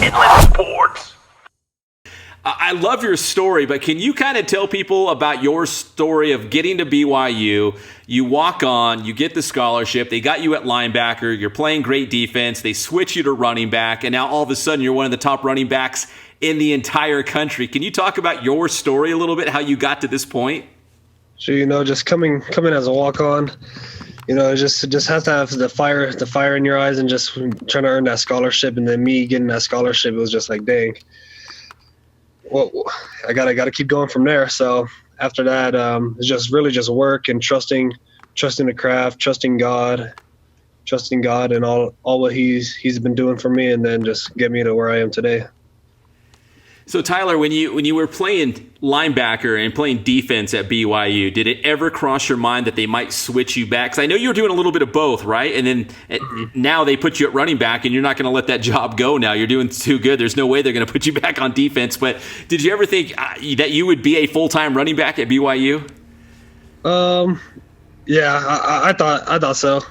Endless Sports. I love your story, but can you kind of tell people about your story of getting to BYU? You walk on, you get the scholarship, they got you at linebacker, you're playing great defense, they switch you to running back, and now all of a sudden you're one of the top running backs in the entire country. Can you talk about your story a little bit, how you got to this point? So, just coming as a walk-on, just has to have the fire in your eyes and just trying to earn that scholarship. And then me getting that scholarship, it was just like, dang, well, I gotta keep going from there. So after that, it's just really just work and trusting the craft, trusting God and all what he's been doing for me, and then just get me to where I am today. So Tyler, when you were playing linebacker and playing defense at BYU, did it ever cross your mind that they might switch you back? Because I know you were doing a little bit of both, right? And then now they put you at running back, and you're not going to let that job go now. You're doing too good. There's no way they're going to put you back on defense. But did you ever think that you would be a full-time running back at BYU? Yeah, I thought so.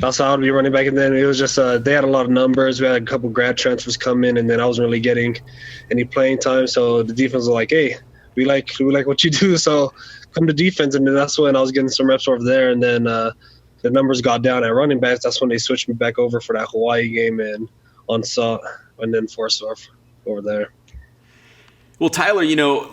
That's how I would be running back, and then it was just they had a lot of numbers. We had a couple grad transfers come in, and then I wasn't really getting any playing time. So the defense was like, "Hey, we like what you do, so come to defense." And then that's when I was getting some reps over there, and then the numbers got down at running backs. That's when they switched me back over for that Hawaii game and on Salt, and then Forsyth over there. Well, Tyler,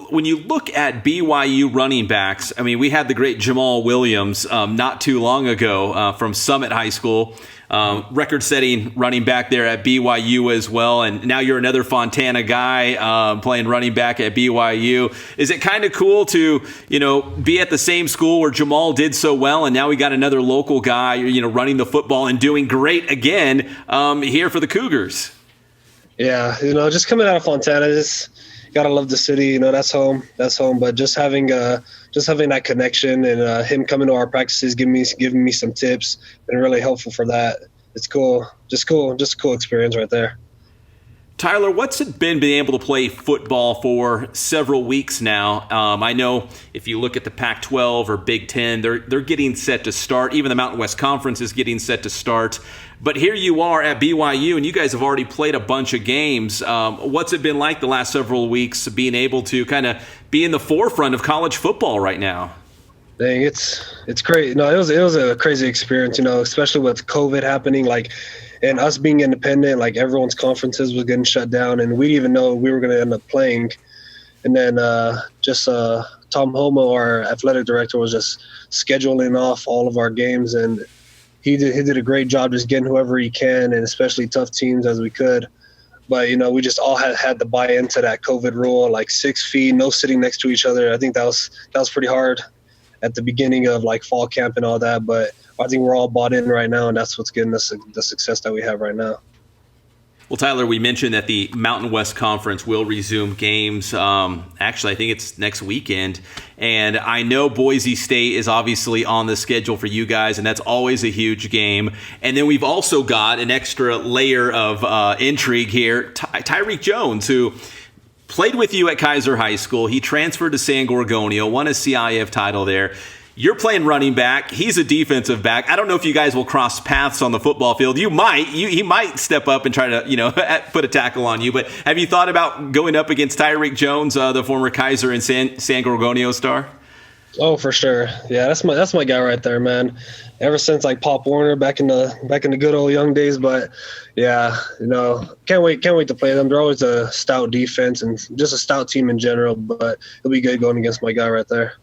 when you look at BYU running backs, I mean, we had the great Jamal Williams not too long ago from Summit High School, record-setting running back there at BYU as well, and now you're another Fontana guy playing running back at BYU. Is it kind of cool to, be at the same school where Jamal did so well, and now we got another local guy, running the football and doing great again here for the Cougars? Yeah, just coming out of Fontana, gotta love the city. That's home. But just having that connection and him coming to our practices, giving me some tips, been really helpful for that. It's cool. Just a cool experience right there. Tyler, what's it been being able to play football for several weeks now? I know if you look at the Pac-12 or Big Ten, they're getting set to start. Even the Mountain West Conference is getting set to start. But here you are at BYU, and you guys have already played a bunch of games. What's it been like the last several weeks being able to kind of be in the forefront of college football right now? Dang, it's crazy. No, it was a crazy experience, especially with COVID happening, and us being independent, everyone's conferences was getting shut down, and we didn't even know we were going to end up playing. And then Tom Homo, our athletic director, was just scheduling off all of our games, and he did a great job just getting whoever he can, and especially tough teams as we could. But, we just all had to buy into that COVID rule, 6 feet, no sitting next to each other. I think that was pretty hard at the beginning of fall camp and all that, but I think we're all bought in right now, and that's what's getting us the success that we have right now. Well, Tyler, we mentioned that the Mountain West Conference will resume games. Actually, I think it's next weekend. And I know Boise State is obviously on the schedule for you guys, and that's always a huge game. And then we've also got an extra layer of intrigue here. Tyreek Jones, who played with you at Kaiser High School. He transferred to San Gorgonio, won a CIF title there. You're playing running back. He's a defensive back. I don't know if you guys will cross paths on the football field. You might. He might step up and try to, put a tackle on you. But have you thought about going up against Tyreek Jones, the former Kaiser and San Gorgonio star? Oh, for sure. Yeah, that's my guy right there, man. Ever since Pop Warner back in the good old young days. But yeah, can't wait to play them. They're always a stout defense and just a stout team in general. But it'll be good going against my guy right there.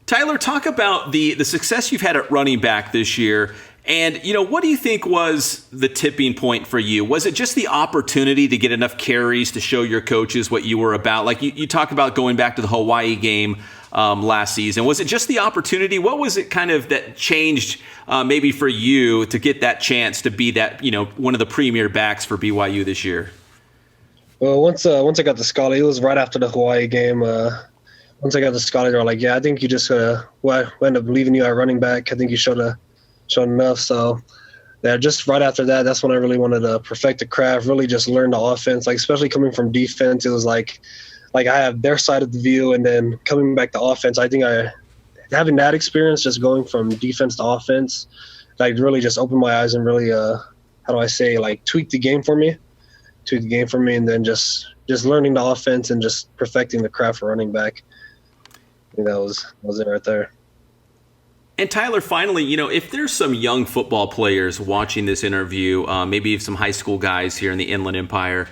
Tyler, talk about the success you've had at running back this year. And, what do you think was the tipping point for you? Was it just the opportunity to get enough carries to show your coaches what you were about? You talk about going back to the Hawaii game last season. Was it just the opportunity? What was it kind of that changed maybe for you to get that chance to be that, one of the premier backs for BYU this year? Well, once I got the scholarship, it was right after the Hawaii game. Once I got the scholarship, they were like, yeah, I think you just we end up leaving you at running back. I think you showed enough. So, yeah, just right after that, that's when I really wanted to perfect the craft, really just learn the offense. Especially coming from defense, it was like I have their side of the view, and then coming back to offense, I think having that experience, just going from defense to offense, really just opened my eyes and really, tweak the game for me. to the game for me, and then just learning the offense and just perfecting the craft for running back. I think that was it right there. And Tyler, finally, if there's some young football players watching this interview, maybe some high school guys here in the Inland Empire,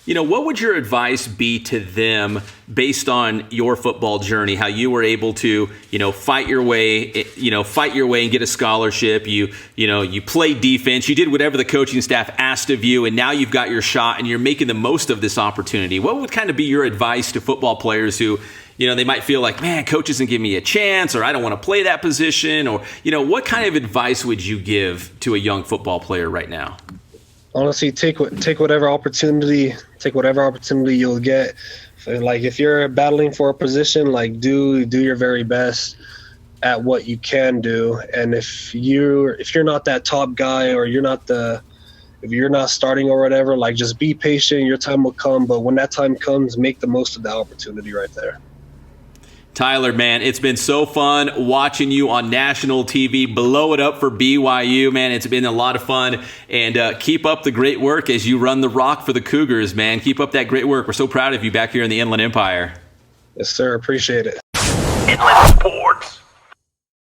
what would your advice be to them based on your football journey, how you were able to, fight your way and get a scholarship? You played defense, you did whatever the coaching staff asked of you, and now you've got your shot and you're making the most of this opportunity. What would kind of be your advice to football players who, they might feel like, man, coach isn't giving me a chance, or I don't want to play that position, or, what kind of advice would you give to a young football player right now? Honestly, take whatever opportunity you'll get. Like, if you're battling for a position, like do your very best at what you can do. And if you're not that top guy, or if you're not starting or whatever, like, just be patient. Your time will come, but when that time comes, make the most of the opportunity right there. Tyler, man, it's been so fun watching you on national TV. Blow it up for BYU, man. It's been a lot of fun. And keep up the great work as you run the rock for the Cougars, man. Keep up that great work. We're so proud of you back here in the Inland Empire. Yes, sir. Appreciate it. Inland Sports.